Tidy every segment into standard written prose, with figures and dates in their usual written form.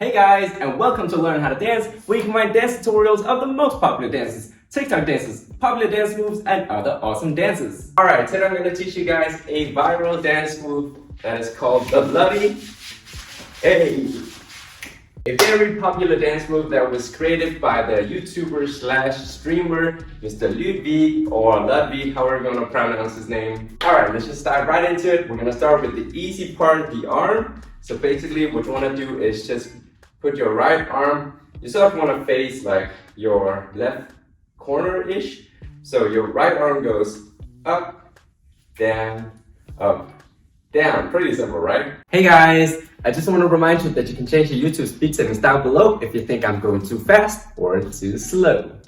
Hey guys, and welcome to Learn How to Dance, where you can find dance tutorials of the most popular dances, TikTok dances, popular dance moves, and other awesome dances. Alright, today I'm going to teach you guys a viral dance move that is called the Luddy. Hey! A very popular dance move that was created by the YouTuber slash streamer, Mr. Ludwid or Ludwid, however you want to pronounce his name. Alright, let's just dive right into it. We're going to start with the easy part, the arm. So basically what you want to do is just put your right arm, you sort of want to face like your left corner-ish. So your right arm goes up, down, pretty simple, right? Hey guys, I just want to remind you that you can change your YouTube speed settings down below if you think I'm going too fast or too slow.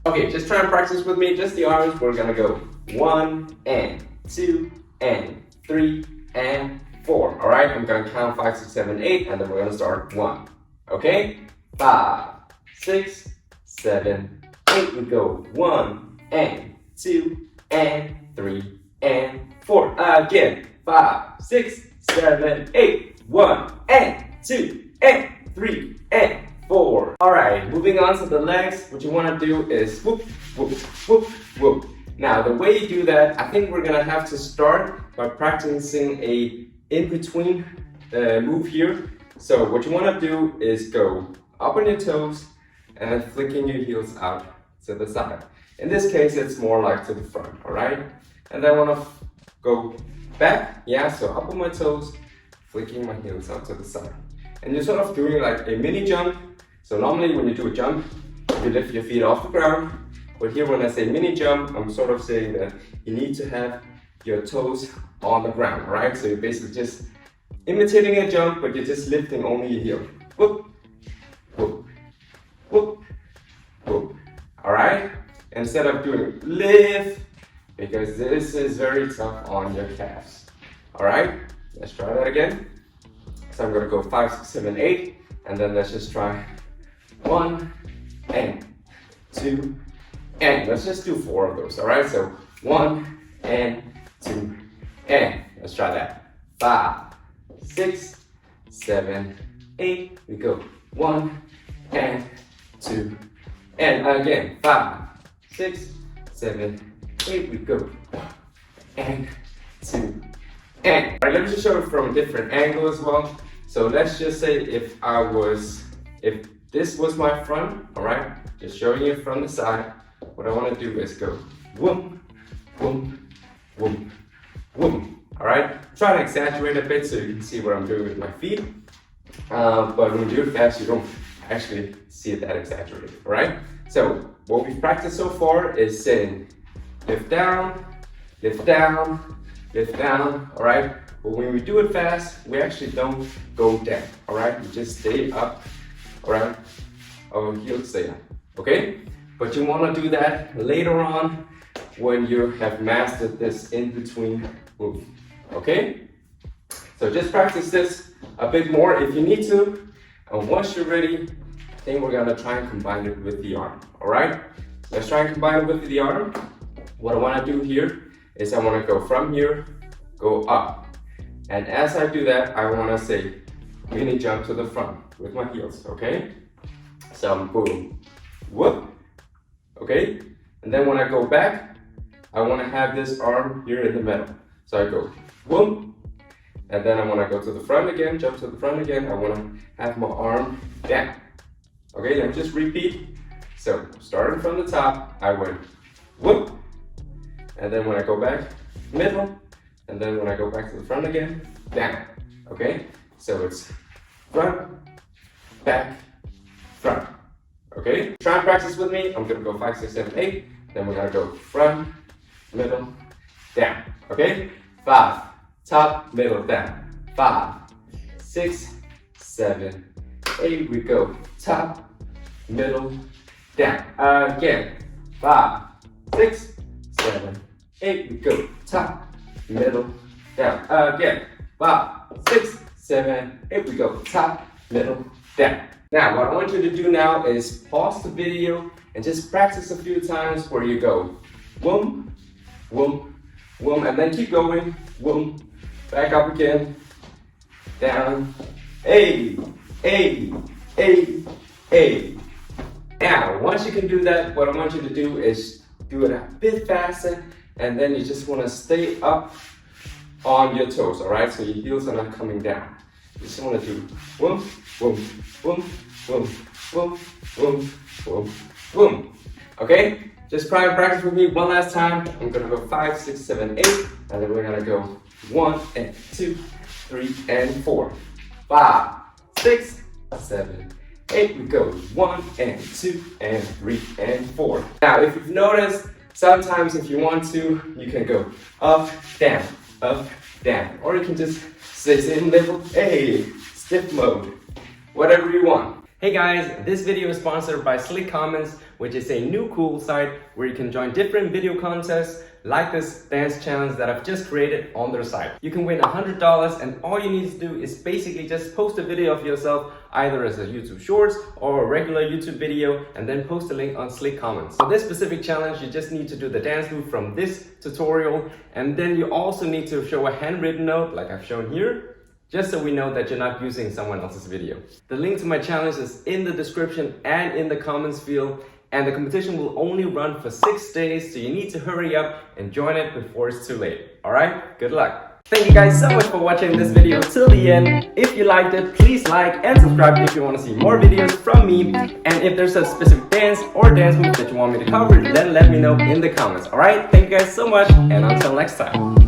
Okay, just try and practice with me, just the arms. We're gonna go 1 and 2 and 3 and 4. All right, I'm gonna count 5, 6, 7, 8, and then we're gonna start 1. Okay, 5, 6, 7, 8. We go 1 and 2 and 3 and 4. Again, 5, 6, 7, 8. 1 and 2 and 3 and 4. All right, moving on to the legs. What you want to do is whoop, whoop, whoop, whoop. Now, the way you do that, I think we're gonna have to start by practicing a in-between move here. So what you want to do is go up on your toes and flicking your heels out to the side. In this case, it's more like to the front, all right? And then I want to go back, yeah, so up on my toes, flicking my heels out to the side. And you're sort of doing like a mini jump. So normally when you do a jump, you lift your feet off the ground. But here when I say mini jump, I'm sort of saying that you need to have your toes on the ground, all right? So you're basically just imitating a jump, but you're just lifting only your heel. Whoop, whoop, whoop, whoop. All right? Instead of doing lift, because this is very tough on your calves. All right? Let's try that again. So I'm gonna go 5, 6, 7, 8, and then let's just try 1 and 2, and let's just do 4 of those. All right? So 1 and 2 and let's try that. 5, 6, 7, 8. We go 1 and 2 and again 5, 6, 7, 8. We go 1 and 2 and. All right, let me just show it from a different angle as well. So let's just say if this was my front, all right, just showing you from the side. What I want to do is go boom, boom, boom, boom. All right, try to exaggerate a bit so you can see what I'm doing with my feet. But when you do it fast, you don't actually see it that exaggerated, all right? So what we've practiced so far is saying lift down, lift down, lift down, all right? But when we do it fast, we actually don't go down, all right? We just stay up, all right? Our heels stay up, okay? But you want to do that later on when you have mastered this in-between move. Okay? So just practice this a bit more if you need to. And once you're ready, I think we're gonna try and combine it with the arm. Alright? Let's try and combine it with the arm. What I wanna do here is I wanna go from here, go up. And as I do that, I wanna say mini jump to the front with my heels, okay? So boom, whoop, okay? And then when I go back, I wanna have this arm here in the middle. So I go boom, and then I want to go to the front again, jump to the front again. I want to have my arm down. Okay, let me just repeat. So starting from the top, I went whoop, and then when I go back, middle, and then when I go back to the front again, down. Okay, so it's front, back, front. Okay, try and practice with me. I'm gonna go 5, 6, 7, 8. Then we're gonna go front, middle, down. Okay, 5, top, middle, down. 5, 6, 7, 8. We go top, middle, down. Again, 5, 6, 7, 8. We go top, middle, down. Again, 5, 6, 7, 8. We go top, middle, down. Now, what I want you to do now is pause the video and just practice a few times where you go boom, boom, boom, and then keep going, boom, back up again, down, hey, A, A, A. Now, once you can do that, what I want you to do is do it a bit faster, and then you just want to stay up on your toes, all right? So your heels are not coming down. You just want to do boom, boom, boom, boom, boom, boom, boom, boom. Okay? Just try and practice with me one last time. I'm gonna go 5, 6, 7, 8, and then we're gonna go 1 and 2, 3 and 4, 5, 6, 7, 8. We go 1 and 2 and 3 and 4. Now, if you've noticed, sometimes if you want to, you can go up, down, or you can just stay in level A, stiff mode, whatever you want. Hey guys, this video is sponsored by Slick Comments, which is a new cool site where you can join different video contests like this dance challenge that I've just created on their site. You can win $100, and all you need to do is basically just post a video of yourself either as a YouTube Shorts or a regular YouTube video, and then post a link on Slick Comments. For this specific challenge, you just need to do the dance move from this tutorial, and then you also need to show a handwritten note like I've shown here, just so we know that you're not using someone else's video. The link to my challenge is in the description and in the comments field, and the competition will only run for 6 days, so you need to hurry up and join it before it's too late. Alright, good luck. Thank you guys so much for watching this video till the end. If you liked it, please like and subscribe if you want to see more videos from me. And if there's a specific dance or dance move that you want me to cover, then let me know in the comments. Alright, thank you guys so much, and until next time.